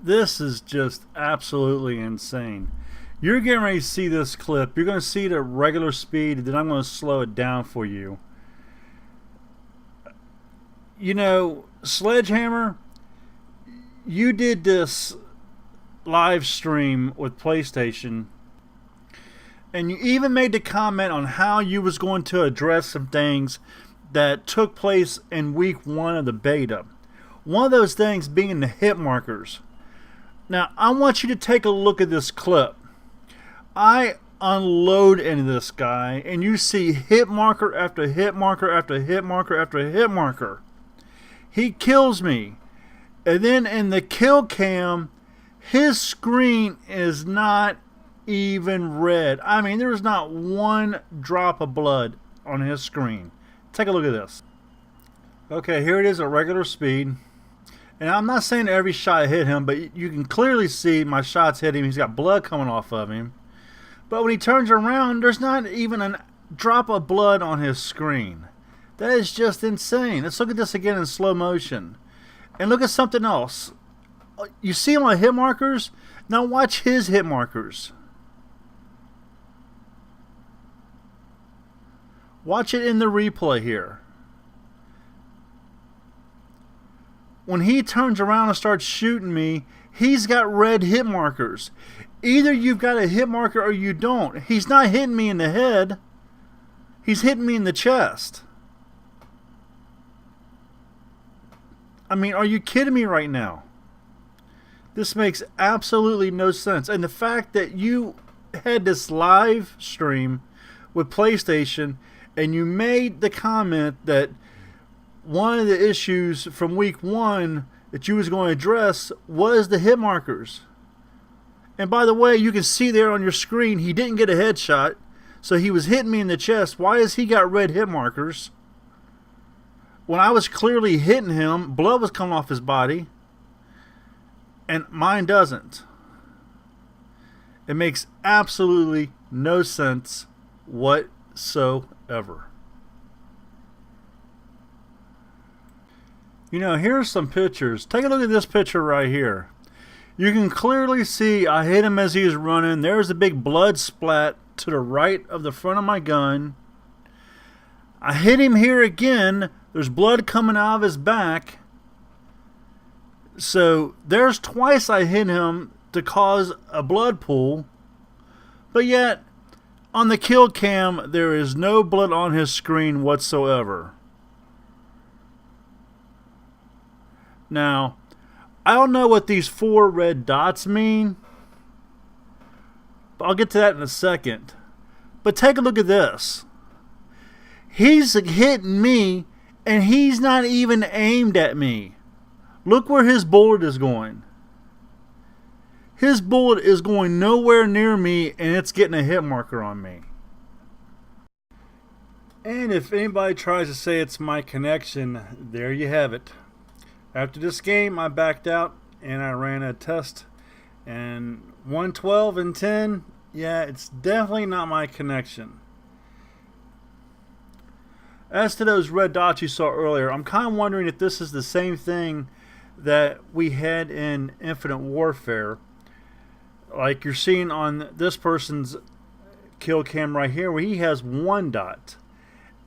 This is just absolutely insane. You're getting ready to see this clip. You're going to see it at regular speed, and then I'm going to slow it down for you. You know, Sledgehammer, you did this live stream with PlayStation, and you even made the comment on how you was going to address some things that took place in week 1 of the beta. One of those things being the hit markers. Now, I want you to take a look at this clip. I unload into this guy, and you see hit marker after hit marker after hit marker after hit marker. He kills me. And then in the kill cam, his screen is not even red. I mean, there's not one drop of blood on his screen. Take a look at this. Okay, here it is at regular speed. And I'm not saying every shot hit him, but you can clearly see my shots hit him. He's got blood coming off of him. But when he turns around, there's not even a drop of blood on his screen. That is just insane. Let's look at this again in slow motion. And look at something else. You see my hit markers? Now watch his hit markers. Watch it in the replay here. When he turns around and starts shooting me, he's got red hit markers. Either you've got a hit marker or you don't. He's not hitting me in the head. He's hitting me in the chest. I mean, are you kidding me right now? This makes absolutely no sense. And the fact that you had this live stream with PlayStation and you made the comment that one of the issues from week 1 that you was going to address was the hit markers. And by the way, you can see there on your screen, he didn't get a headshot, so he was hitting me in the chest. Why has he got red hit markers? When I was clearly hitting him, blood was coming off his body, and mine doesn't. It makes absolutely no sense whatsoever. You know, here's some pictures. Take a look at this picture right here. You can clearly see I hit him as he was running. There's a big blood splat to the right of the front of my gun. I hit him here again. There's blood coming out of his back. So there's twice I hit him to cause a blood pool. But yet, on the kill cam, there is no blood on his screen whatsoever. Now, I don't know what these 4 red dots mean, but I'll get to that in a second. But take a look at this. He's hitting me, and he's not even aimed at me. Look where his bullet is going. His bullet is going nowhere near me, and it's getting a hit marker on me. And if anybody tries to say it's my connection, there you have it. After this game, I backed out and I ran a test, and 112 and 10, yeah, it's definitely not my connection. As to those red dots you saw earlier, I'm kind of wondering if this is the same thing that we had in Infinite Warfare. Like you're seeing on this person's kill cam right here, where he has 1 dot.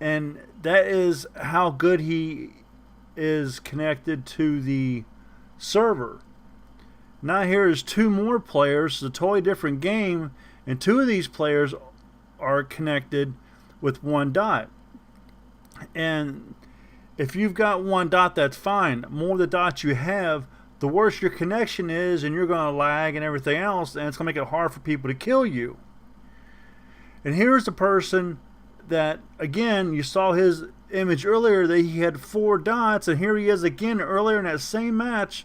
And that is how good he is connected to the server. Now here is 2 more players. It's a totally different game, and 2 of these players are connected with 1 dot. And if you've got 1 dot, that's fine. The more the dots you have, the worse your connection is, and you're going to lag and everything else, and it's going to make it hard for people to kill you. And here's the person that, again, you saw his image earlier that he had 4 dots, and here he is again earlier in that same match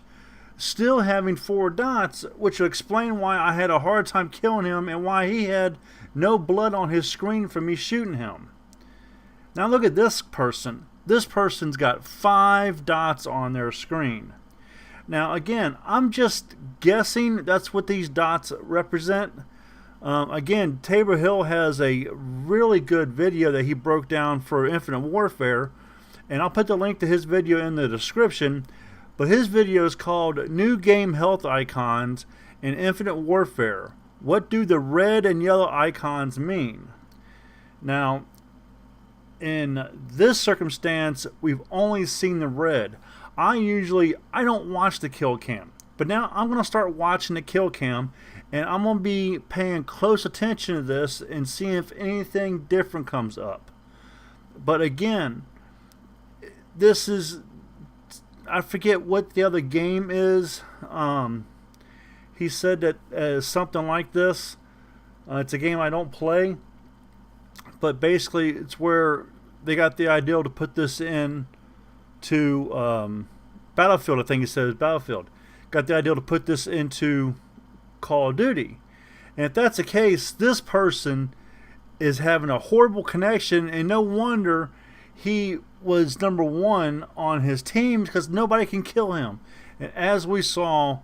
still having 4 dots, which will explain why I had a hard time killing him and why he had no blood on his screen from me shooting him. Now look at this person. This person's got 5 dots on their screen. Now again, I'm just guessing that's what these dots represent. Again, Tabor Hill has a really good video that he broke down for Infinite Warfare, and I'll put the link to his video in the description. But his video is called New Game Health Icons in Infinite Warfare. What do the red and yellow icons mean? Now, in this circumstance, we've only seen the red. I don't watch the kill cam, but now I'm going to start watching the kill cam, and I'm going to be paying close attention to this and seeing if anything different comes up. But again, this is, I forget what the other game is. He said that something like this. It's a game I don't play, but basically it's where they got the idea to put this in to Battlefield. I think he said it was Battlefield. Got the idea to put this into Call of Duty. And if that's the case, this person is having a horrible connection, and no wonder he was #1 on his team, because nobody can kill him. And as we saw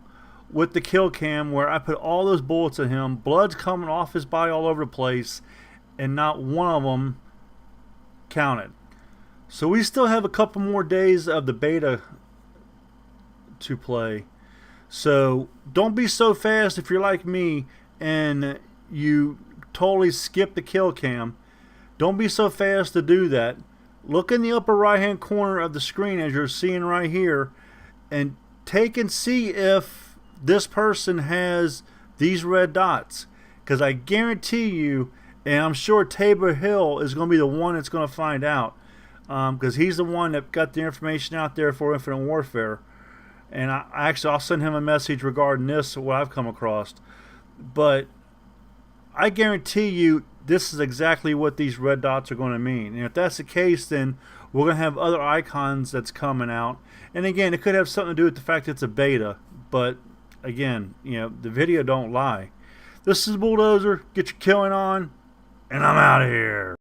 with the kill cam, where I put all those bullets in him, blood's coming off his body all over the place, and not one of them counted. So we still have a couple more days of the beta to play. So don't be so fast if you're like me and you totally skip the kill cam. Don't be so fast to do that. Look in the upper right hand corner of the screen, as you're seeing right here, and take and see if this person has these red dots, because I guarantee you, and I'm sure Tabor Hill is going to be the one that's going to find out, because he's the one that got the information out there for Infinite Warfare. And I'll send him a message regarding this, what I've come across. But I guarantee you this is exactly what these red dots are going to mean. And if that's the case, then we're going to have other icons that's coming out. And again, it could have something to do with the fact it's a beta. But again, the video don't lie. This is Bulldozer. Get your killing on, and I'm out of here.